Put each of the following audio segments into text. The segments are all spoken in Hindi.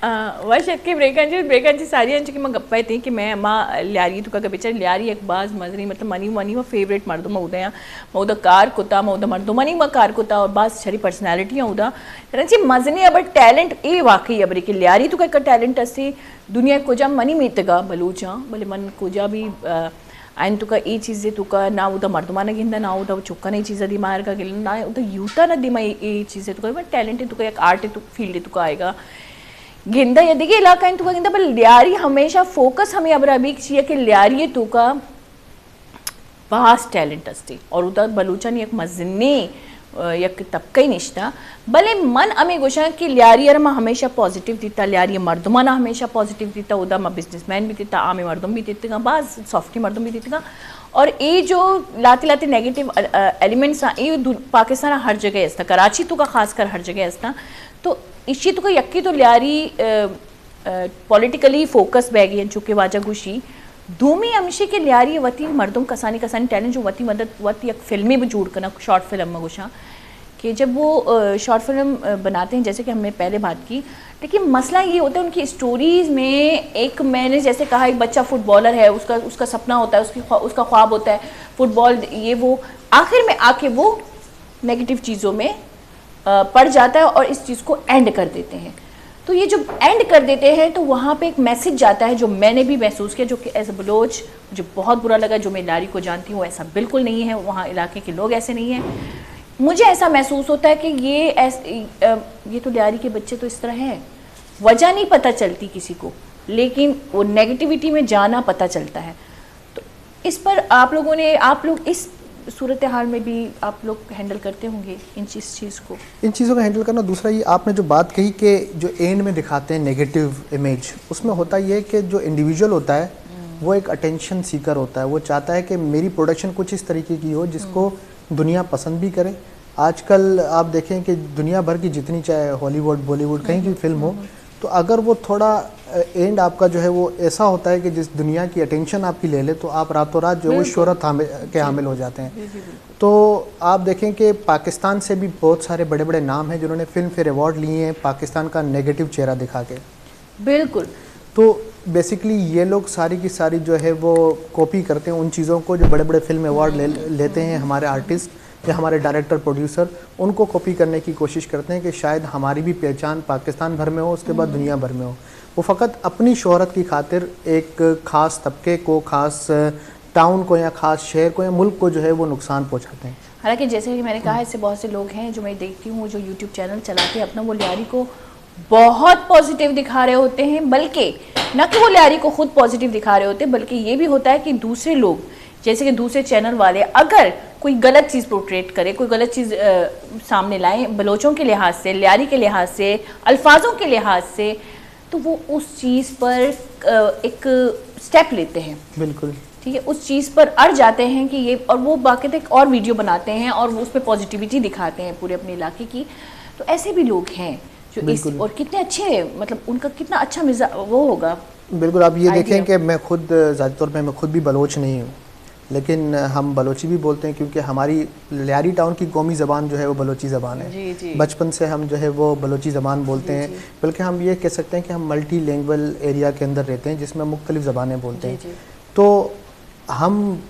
शक्की ब्रेकांची सारी अंची मग गप्पा येते की मैं माँ ल्यारी तुका बिचारी ल्यारी एक बाज मजरी मतलब मनी मनी वो फेवरेट मर्दो मग उदया मग उदा कार कुता मग उदा मर्दो मनी मग कार कुता और बाज छरी पर्सनॅलिटी उदा त्यांची मजनी अब टॅलेंट ए वाकई अबरी की ल्यारी तुका एक टॅलेंट असते दुनिया कोजा मनी मितगा बलूचा भले मन कोजा भी आणि तुका ई चीज तुका ना उदा मर्दमाना गिंदा ना उदा चुक्का नाही चीज दी मार का गेलं ना उदा युता ना दिमा ई चीज तुका पण टॅलेंट तुका एक आर्ट तू फील्ड तुका आएगा गिंदा ये देखिए इलाका इन तुका गिंदा पर ल्यारी हमेशा फोकस हमें अब अभी चाहिए कि ल्यारी तुका बास टॅलेंट असते और उदा बलूचानी एक मजनी एक तबका निष्ठा भले मन अमे गोशा कि ल्यारी अरमा हमेशा पॉजिटिव दिता ल्यारी मर्दमाना हमेशा पॉजिटिव दिता उदा मा बिजनेसमैन भी दिता आमे मर्दम भी दिता बास सॉफ्टी मर्दम भी दिता और ये जो लाते लाते नेगेटिव एलिमेंट्स ये पाकिस्तान हर जगह असता कराची तुका खासकर हर जगह असता तो इशी तुका यक्की तो ल्यारी पॉलिटिकली फोकस बैगी हैं चुके वाजा गुशी दूमी अमशी के ल्यारी वती मर्दों कसानी कसानी टैलेंट जो वती मदद वती एक फिल्मी भी जुड़ करना शॉर्ट फिल्म में गुशा कि जब वो शॉर्ट फिल्म बनाते हैं जैसे कि हमने पहले बात की लेकिन मसला ये होता है उनकी स्टोरीज़ में एक मैंने जैसे कहा एक बच्चा फुटबॉलर है उसका सपना होता है उसका ख्वाब होता है फुटबॉल ये वो आखिर में आके वो नेगेटिव चीज़ों में पड़ जाता है और इस चीज़ को एंड कर देते हैं। तो ये जो एंड कर देते हैं तो वहाँ पे एक मैसेज जाता है जो मैंने भी महसूस किया जो कि एज अ बलोच मुझे बहुत बुरा लगा। जो मैं ल्यारी को जानती हूँ ऐसा बिल्कुल नहीं है, वहाँ इलाके के लोग ऐसे नहीं हैं। मुझे ऐसा महसूस होता है कि ये तो ल्यारी के बच्चे तो इस तरह हैं, वजह नहीं पता चलती किसी को, लेकिन वो नेगेटिविटी में जाना पता चलता है। तो इस पर आप लोग इस सूरत हाल में भी आप लोग हैंडल करते होंगे इन चीज़ों का हैंडल करना। दूसरा ये आपने जो बात कही कि जो एंड में दिखाते हैं नेगेटिव इमेज, उसमें होता ये है कि जो इंडिविजुअल होता है वो एक अटेंशन सीकर होता है। वो चाहता है कि मेरी प्रोडक्शन कुछ इस तरीके की हो जिसको दुनिया पसंद भी करे। आजकल आप देखें कि दुनिया भर की जितनी चाहे हॉलीवुड बॉलीवुड कहीं की फिल्म हो तो अगर वो थोड़ा एंड आपका जो है वो ऐसा होता है कि जिस दुनिया की अटेंशन आपकी ले ले तो आप रातों रात जो है वो शोहरत के हामिल हो जाते हैं। तो आप देखें कि पाकिस्तान से भी बहुत सारे बड़े बड़े नाम हैं जिन्होंने फिल्म फेयर अवार्ड लिए हैं पाकिस्तान का नेगेटिव चेहरा दिखा के। बिल्कुल। तो बेसिकली ये लोग सारी की सारी जो है वो कॉपी करते हैं उन चीज़ों को जो बड़े बड़े फिल्म अवार्ड लेते हैं हमारे आर्टिस्ट या हमारे डायरेक्टर प्रोड्यूसर, उनको कॉपी करने की कोशिश करते हैं कि शायद हमारी भी पहचान पाकिस्तान भर में हो, उसके बाद दुनिया भर में हो। वो फ़कत अपनी शोहरत की खातिर एक ख़ास तबके को, ख़ास टाउन को या ख़ास शहर को या मुल्क को जो है वो नुकसान पहुँचाते हैं। हालांकि जैसे कि मैंने कहा इससे बहुत से लोग हैं जो मैं देखती हूँ जो यूट्यूब चैनल चलाते हैं अपना, वो ल्यारी को बहुत पॉजिटिव दिखा रहे होते हैं, बल्कि न कि वो ल्यारी को खुद पॉजिटिव दिखा रहे होते हैं, बल्कि ये भी होता है कि दूसरे लोग जैसे कि दूसरे चैनल वाले अगर कोई गलत चीज़ पोर्ट्रेट करे, कोई गलत चीज़ सामने लाएं बलोचों के लिहाज से, ल्यारी के लिहाज से, अल्फाजों के लिहाज से, तो वो उस चीज़ पर एक स्टेप लेते हैं। बिल्कुल ठीक है, उस चीज़ पर अड़ जाते हैं कि ये, और वो बाकायदा एक और वीडियो बनाते हैं और वो उस पर पॉजिटिविटी दिखाते हैं पूरे अपने इलाके की। तो ऐसे भी लोग हैं जो इस, और कितने अच्छे, मतलब उनका कितना अच्छा मिजा वो होगा। बिल्कुल। आप ये देखें कि मैं खुद ज़ाती तौर पर मैं खुद भी बलोच नहीं हूँ, लेकिन हम बलोची भी बोलते हैं क्योंकि हमारी ल्यारी टाउन की कौमी ज़बान जो है वो बलोची ज़बान है। बचपन से हम जो है वो बलोची ज़बान बोलते हैं, बल्कि हम ये कह सकते हैं कि हम मल्टी लैंग्वेज एरिया के अंदर रहते हैं जिसमें मुख्तलिफ़ ज़बानें बोलते हैं। तो हम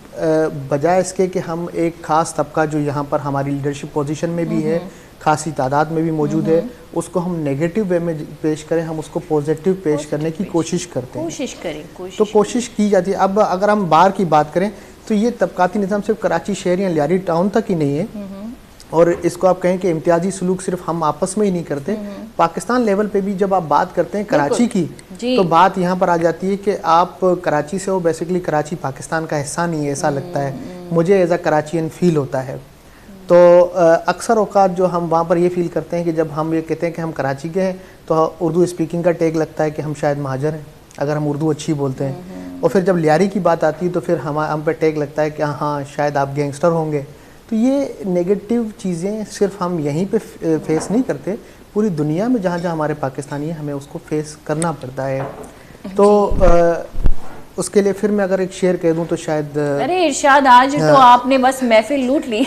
बजाय इसके कि हम एक ख़ास तबका जो यहाँ पर हमारी लीडरशिप पोजीशन में भी है, खासी तादाद में भी मौजूद है, उसको हम नेगेटिव वे में पेश करें, हम उसको पॉजिटिव पेश करने की कोशिश करते हैं। तो कोशिश की जाती है। अब अगर हम बाहर की बात करें तो ये तबकाती निज़ाम सिर्फ कराची शहर या ल्यारी टाउन तक ही नहीं है, और इसको आप कहें कि इम्तियाजी सलूक सिर्फ हम आपस में ही नहीं करते, पाकिस्तान लेवल पे भी जब आप बात करते हैं कराची की तो बात यहाँ पर आ जाती है कि आप कराची से हो, बेसिकली कराची पाकिस्तान का हिस्सा नहीं है, ऐसा लगता है मुझे एज अ कराचियन फील होता है। तो अक्सर औकात जो हम वहाँ पर ये फील करते हैं कि जब हम ये कहते हैं कि हम कराची के हैं तो उर्दू स्पीकिंग का टैग लगता है कि हम शायद महाजर हैं अगर हम उर्दू अच्छी बोलते हैं, और फिर जब ल्यारी की बात आती है तो फिर हम पे टैग लगता है कि हाँ शायद आप गैंगस्टर होंगे। तो ये नेगेटिव चीज़ें सिर्फ हम यहीं पे फेस नहीं करते, पूरी दुनिया में जहाँ जहाँ हमारे पाकिस्तानी हैं हमें उसको फेस करना पड़ता है। तो उसके लिए फिर मैं अगर एक शेर कह दूं तो शायद, अरे इरशाद आज तो आपने बस महफिल लूट ली।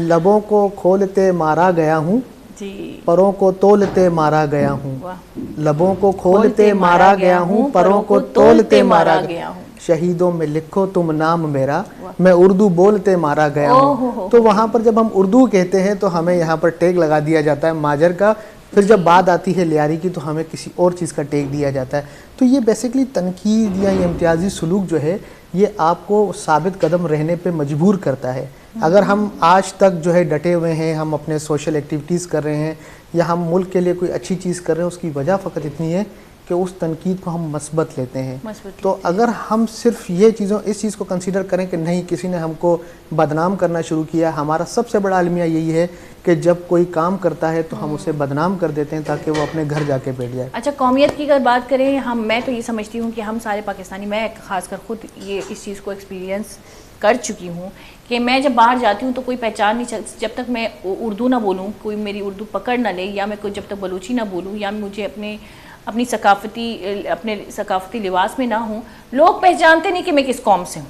लबों को खोलते मारा गया हूँ, जी। परों को तोलते मारा गया हूँ, वाह। लबों को खोलते मारा गया हूँ, परों को तोलते मारा गया हूँ, शहीदों में लिखो तुम नाम मेरा, मैं उर्दू बोलते मारा गया हूँ। तो वहाँ पर जब हम उर्दू कहते हैं तो हमें यहाँ पर टैग लगा दिया जाता है माजर का, फिर जब बात आती है लियारी की तो हमें किसी और चीज़ का टैग दिया जाता है। तो ये बेसिकली तनकीद या ये इम्तियाजी सलूक जो है ये आपको साबित कदम रहने पे मजबूर करता है। अगर हम आज तक जो है डटे हुए हैं, हम अपने सोशल एक्टिविटीज़ कर रहे हैं या हम मुल्क के लिए कोई अच्छी चीज़ कर रहे हैं, उसकी वजह फ़कत इतनी है कि उस तनकीद को हम मस्बत लेते हैं। तो अगर हम सिर्फ ये इस चीज़ को कंसीडर करें कि नहीं किसी ने हमको बदनाम करना शुरू किया, हमारा सबसे बड़ा अलमिया यही है कि जब कोई काम करता है तो हम उसे बदनाम कर देते हैं ताकि वो अपने घर जाके बैठ जाए। अच्छा, कौमियत की अगर बात करें मैं तो ये समझती हूँ कि हम सारे पाकिस्तानी, मैं खासकर खुद ये इस चीज़ को एक्सपीरियंस कर चुकी हूँ कि मैं जब बाहर जाती हूँ तो कोई पहचान नहीं चल, जब तक मैं उर्दू ना बोलूँ, कोई मेरी उर्दू पकड़ ना ले, या मैं कोई जब तक बलूची ना बोलूँ, या मुझे अपने सकाफती लिबास में ना हूँ, लोग पहचानते नहीं कि मैं किस कौम से हूँ।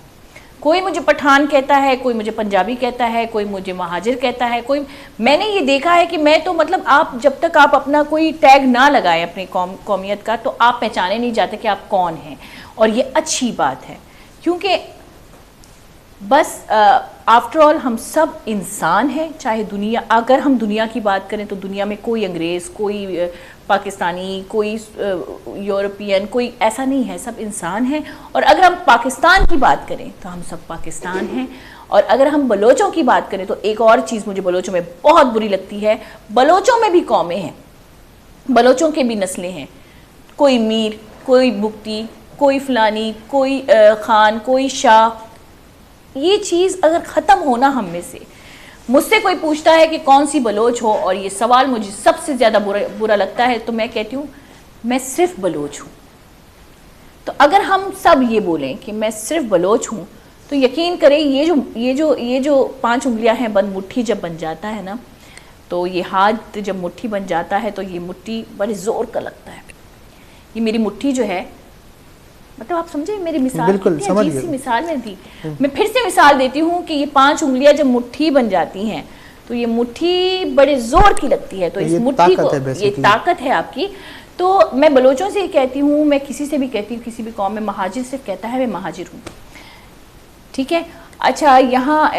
कोई मुझे पठान कहता है, कोई मुझे पंजाबी कहता है, कोई मुझे महाजिर कहता है, कोई, मैंने ये देखा है कि मैं तो मतलब आप जब तक आप अपना कोई टैग ना लगाएं अपनी कौमियत का तो आप पहचाने नहीं जाते कि आप कौन हैं। और ये अच्छी बात है क्योंकि बस आफ्टर ऑल हम सब इंसान हैं। चाहे दुनिया, अगर हम दुनिया की बात करें तो दुनिया में कोई अंग्रेज़, कोई पाकिस्तानी, कोई यूरोपियन, कोई ऐसा नहीं है, सब इंसान हैं। और अगर हम पाकिस्तान की बात करें तो हम सब पाकिस्तान हैं। और अगर हम बलोचों की बात करें तो एक और चीज़ मुझे बलोचों में बहुत बुरी लगती है, बलोचों में भी कौमें हैं, बलोचों के भी नस्लें हैं, कोई मीर, कोई बुगटी, कोई फलानी, कोई खान, कोई शाह। ये चीज़ अगर ख़त्म होना हम में से, मुझसे कोई पूछता है कि कौन सी बलोच हो और ये सवाल मुझे सबसे ज़्यादा बुरा लगता है, तो मैं कहती हूँ मैं सिर्फ बलोच हूँ। तो अगर हम सब ये बोलें कि मैं सिर्फ बलोच हूँ तो यकीन करें ये जो 5 उंगलियां हैं बंद मुट्ठी जब बन जाता है ना, तो ये हाथ जब मुट्ठी बन जाता है तो ये मुट्ठी बड़े ज़ोर का लगता है। ये मेरी मुट्ठी जो है, मतलब आप समझे मेरी मिसाल कितनी अजीब सी मिसाल में थी। मैं फिर से मिसाल देती हूँ कि ये 5 उंगलियां जब मुट्ठी बन जाती हैं तो ये मुट्ठी बड़े जोर की लगती है। तो इस मुट्ठी को, ये ताकत है आपकी। तो मैं बलोचों से ही कहती हूँ, मैं किसी से भी कहती हूँ, किसी भी कौम में महाजिर सिर्फ कहता है मैं महाजिर हूँ, ठीक है। अच्छा, यहाँ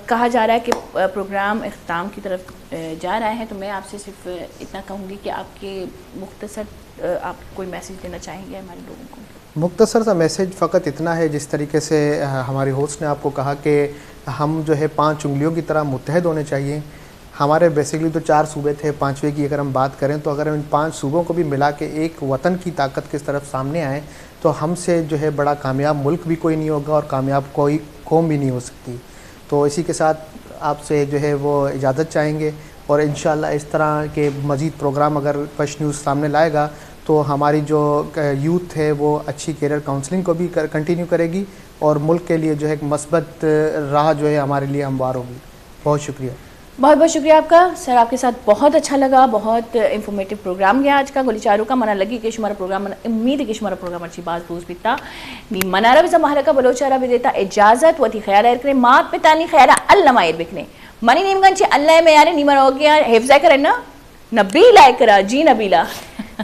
कहा जा रहा है कि प्रोग्राम इख्तिताम की तरफ जा रहा है, तो मैं आपसे सिर्फ इतना कहूँगी कि आपके मुख्तसर आप कोई मैसेज देना चाहेंगे हमारे लोगों को? मुख्तसर सा मैसेज फ़कत इतना है, जिस तरीके से हमारी होस्ट ने आपको कहा कि हम जो है 5 उंगलियों की तरह मुत्तहद होने चाहिए। हमारे बेसिकली तो 4 सूबे थे, 5वें की अगर हम बात करें तो अगर हम इन 5 सूबों को भी मिला के एक वतन की ताकत की तरफ सामने आए तो हमसे जो है बड़ा कामयाब मुल्क भी कोई नहीं होगा और कामयाब कोई कौम भी नहीं हो सकती। तो इसी के साथ आपसे जो है वो इजाज़त चाहेंगे और इंशाअल्लाह इस तरह के मज़ीद प्रोग्राम अगर कश न्यूज़ सामने लाएगा तो हमारी जो यूथ है वो अच्छी कैरियर काउंसलिंग को भी कंटिन्यू करेगी और मुल्क के लिए जो है एक मस्बत राह जो है हमारे लिए हमवार होगी। बहुत शुक्रिया। बहुत बहुत शुक्रिया आपका सर, आपके साथ बहुत अच्छा लगा, बहुत इंफॉर्मेटिव प्रोग्राम गया आज का। गोलीचारों का मना लगी कि शुमारा प्रोग्राम उम्मीद है कि शुमारा प्रोग्राम अच्छी बात बूझ बिता नी मनारा भी महारा का बलोचारा भी देता इजाजत वती ख्याल रखने मात पितानी ख्याल अल्लाह मायर बिकने मनी नीमगंची अल्लाह में यार नीमर हो गया हिफ्ज़ा करे ना नबीला करा जी नबीला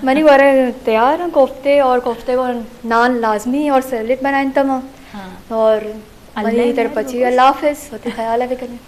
मनी वारे तैयार हैं कोफ्ते और कोफ्ते को नान लाजमी और सैलेड बनाए तमाम और मनी तरफ अल्लाह हाफिज़ वती ख्याल है बिकने।